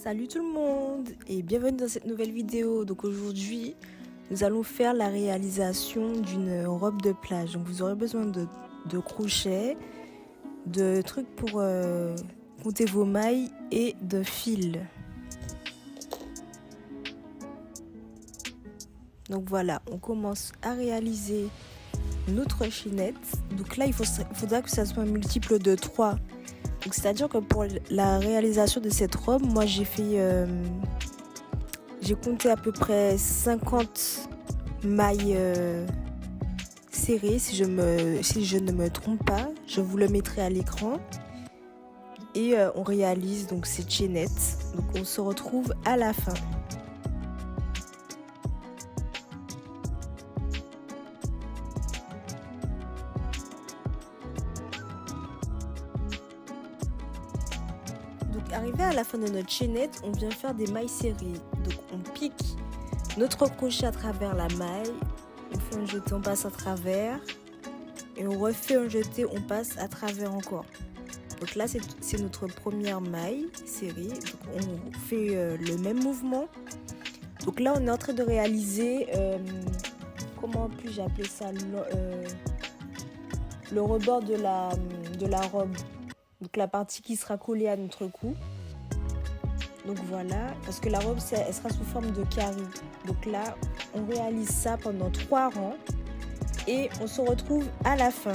Salut tout le monde et bienvenue dans cette nouvelle vidéo. Donc aujourd'hui, nous allons faire la réalisation d'une robe de plage. Donc vous aurez besoin de crochets, de trucs pour compter vos mailles et de fil. Donc voilà, on commence à réaliser notre chaînette. Donc là, il faudra que ça soit un multiple de 3. Donc c'est-à-dire que pour la réalisation de cette robe, moi j'ai compté à peu près 50 mailles serrées si je ne me trompe pas. Je vous le mettrai à l'écran. Et on réalise donc cette chaînette. Donc on se retrouve à la fin. Donc arrivé à la fin de notre chaînette, on vient faire des mailles serrées. Donc on pique notre crochet à travers la maille, on fait un jeté, on passe à travers et on refait un jeté, on passe à travers encore. Donc là c'est notre première maille serrée, donc on fait le même mouvement. Donc là on est en train de réaliser, comment puis-je appeler ça, le rebord de la robe. Donc la partie qui sera collée à notre cou. Donc voilà, parce que la robe elle sera sous forme de carré. Donc là, on réalise ça pendant 3 rangs et on se retrouve à la fin.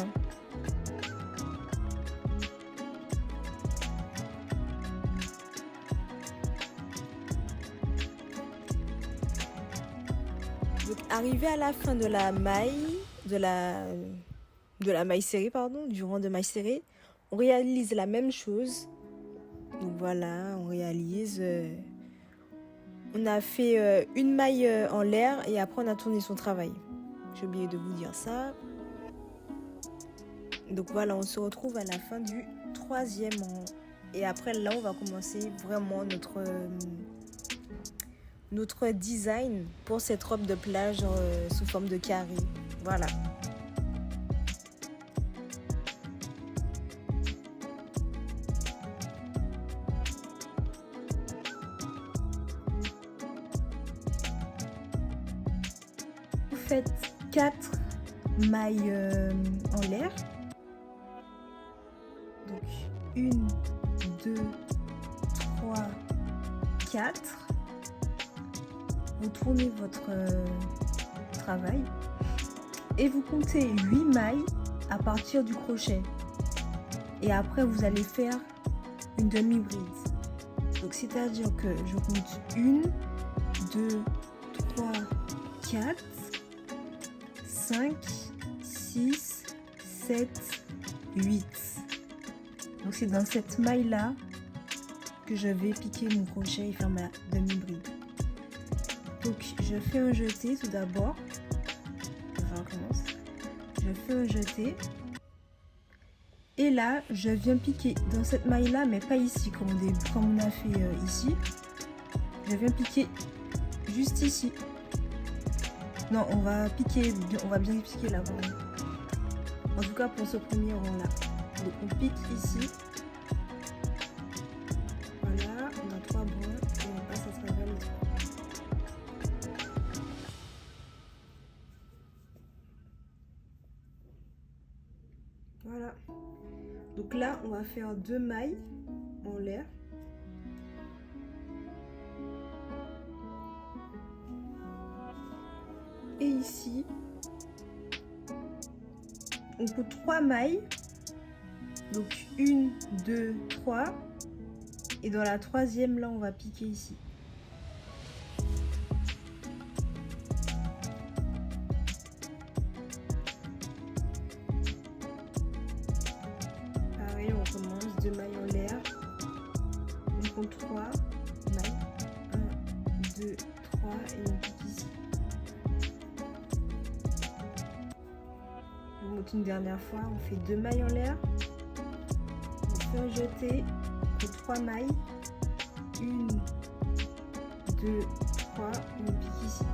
Donc arrivé à la fin de la maille, de la maille serrée, pardon, du rang de maille serrée, on réalise la même chose. Donc voilà, on réalise. On a fait une maille en l'air et après on a tourné son travail. J'ai oublié de vous dire ça. Donc voilà, on se retrouve à la fin du 3e rang. Et après là, on va commencer vraiment notre design pour cette robe de plage sous forme de carré. Voilà. Vous faites 4 mailles en l'air. Donc 1, 2, 3, 4. Vous tournez votre travail et vous comptez 8 mailles à partir du crochet. Et après, vous allez faire une demi-bride. Donc, c'est-à-dire que je compte 1, 2, 3, 4, 5, 6, 7, 8. Donc, c'est dans cette maille-là que je vais piquer mon crochet et faire ma demi-bride. Donc je fais un jeté tout d'abord. On recommence. Je fais un jeté. Et là, je viens piquer dans cette maille-là, mais pas ici comme on a fait ici. Je viens piquer juste ici. Non, on va bien piquer là-bas. En tout cas pour ce premier rang-là. Donc on pique ici. Voilà, on a 3 brins et on passe à travers les 3. Voilà. Donc là, on va faire 2 mailles en l'air. Et ici, on compte 3 mailles. Donc 1, 2, 3. Et dans la 3e, là, on va piquer ici. Pareil, on commence 2 mailles en l'air. On compte 3 mailles. 1, 2, 3 et on pique ici. Je vous montre une dernière fois. On fait 2 mailles en l'air. On fait un jeté. On fait 3 mailles. 1, 2, 3. On pique ici.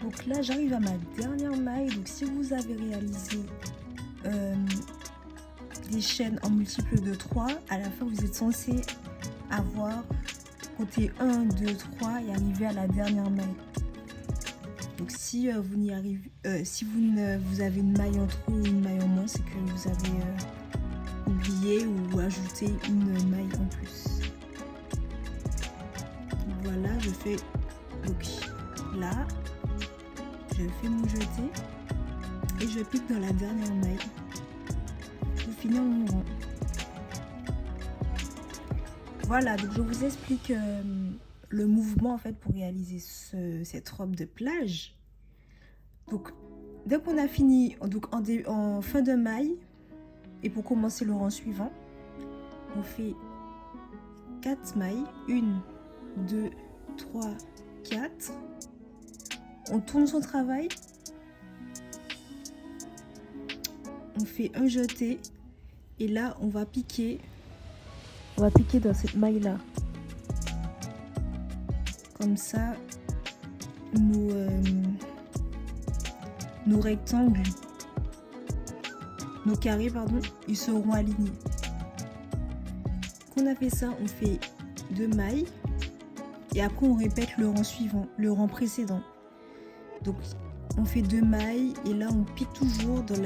Donc là, j'arrive à ma dernière maille. Donc si vous avez réalisé des chaînes en multiple de 3, à la fin, vous êtes censé avoir côté 1, 2, 3 et arriver à la dernière maille. Donc si vous n'y arrivez, si vous avez une maille en trop ou une maille en moins, c'est que vous avez oublié ou ajouté une maille en plus. Voilà, je fais donc là, je fais mon jeté et je pique dans la dernière maille pour finir mon rang. Voilà, donc je vous explique le mouvement en fait pour réaliser cette robe de plage. Donc dès qu'on a fini, donc en fin de maille, et pour commencer le rang suivant, on fait 4 mailles, 1, 2, 3, 4. On tourne son travail, on fait un jeté et là on va piquer dans cette maille là. Comme ça, nos rectangles, nos carrés, pardon, ils seront alignés. Quand on a fait ça, on fait 2 mailles et après on répète le rang suivant, le rang précédent. Donc on fait 2 mailles et là on pique toujours dans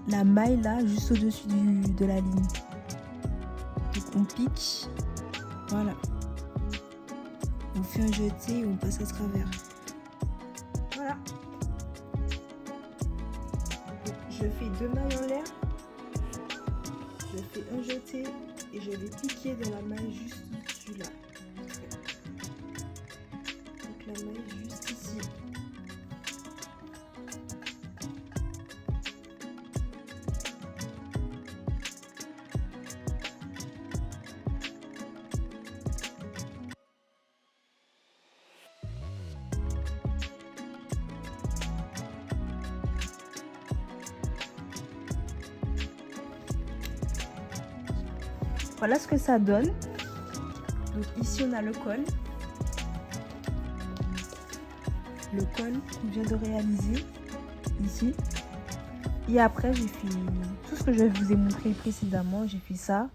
la maille là juste au-dessus de la ligne. Donc on pique, voilà. On fait un jeté et on passe à travers. Voilà. Donc, je fais 2 mailles en l'air. Je fais un jeté et je vais piquer dans la maille juste au-dessus là. Donc la maille juste ici. Voilà ce que ça donne. Donc ici on a le col. Le col qu'on vient de réaliser ici. Et après j'ai fait tout ce que je vous ai montré précédemment. J'ai fait ça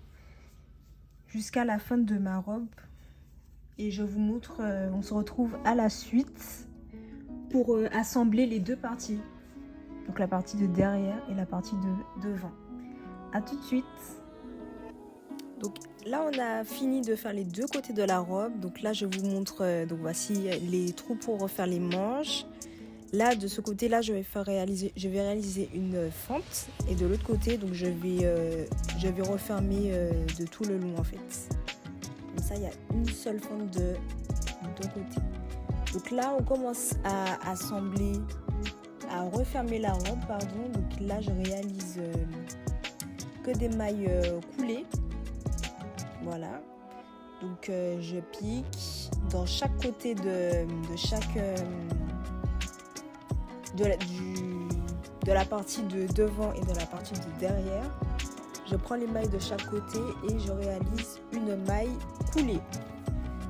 jusqu'à la fin de ma robe. Et je vous montre, on se retrouve à la suite pour assembler les deux parties. Donc la partie de derrière et la partie de devant. À tout de suite. Donc là on a fini de faire les deux côtés de la robe. Donc là je vous montre, donc voici les trous pour refaire les manches. Là de ce côté là je vais réaliser une fente et de l'autre côté donc je vais refermer de tout le long en fait. Comme ça il y a une seule fente de deux côtés. Donc là on commence à assembler, à refermer la robe pardon. Donc là je réalise que des mailles coulées. Voilà, donc je pique dans chaque côté de la partie de devant et de la partie de derrière. Je prends les mailles de chaque côté et je réalise une maille coulée.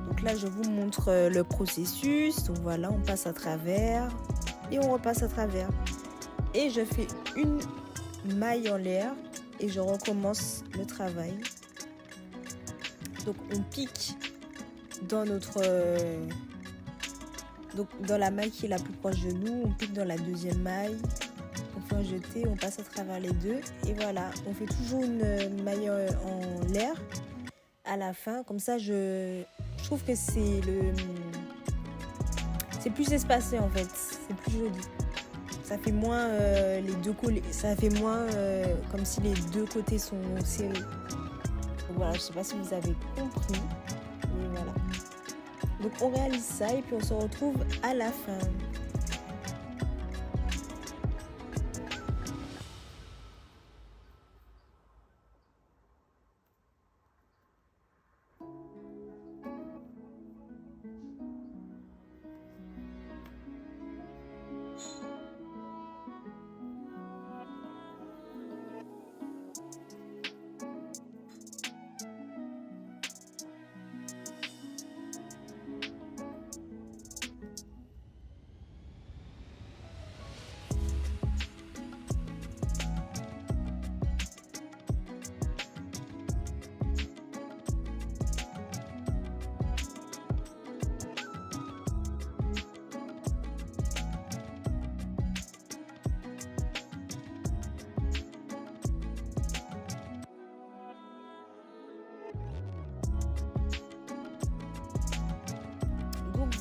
Donc là je vous montre le processus. Donc voilà, on passe à travers et on repasse à travers. Et je fais une maille en l'air et je recommence le travail. Donc on pique dans dans la maille qui est la plus proche de nous, on pique dans la deuxième maille, on fait un jeté, on passe à travers les deux et voilà, on fait toujours une maille en l'air à la fin. Comme ça je trouve que c'est plus espacé en fait, c'est plus joli. Ça fait moins les deux collés, ça fait moins comme si les deux côtés sont serrés. Donc voilà, je ne sais pas si vous avez compris, mais voilà. Donc on réalise ça et puis on se retrouve à la fin.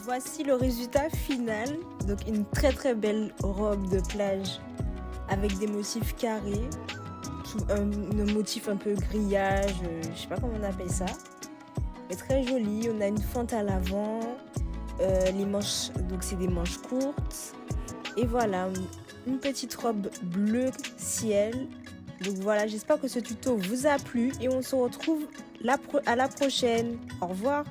voici le résultat final. Donc une très belle robe de plage avec des motifs carrés, un motif un peu grillage, je sais pas comment on appelle ça. Mais très joli. On a une fente à l'avant, les manches, donc c'est des manches courtes. Et voilà, une petite robe bleu ciel. Donc voilà, j'espère que ce tuto vous a plu et on se retrouve à la prochaine. Au revoir.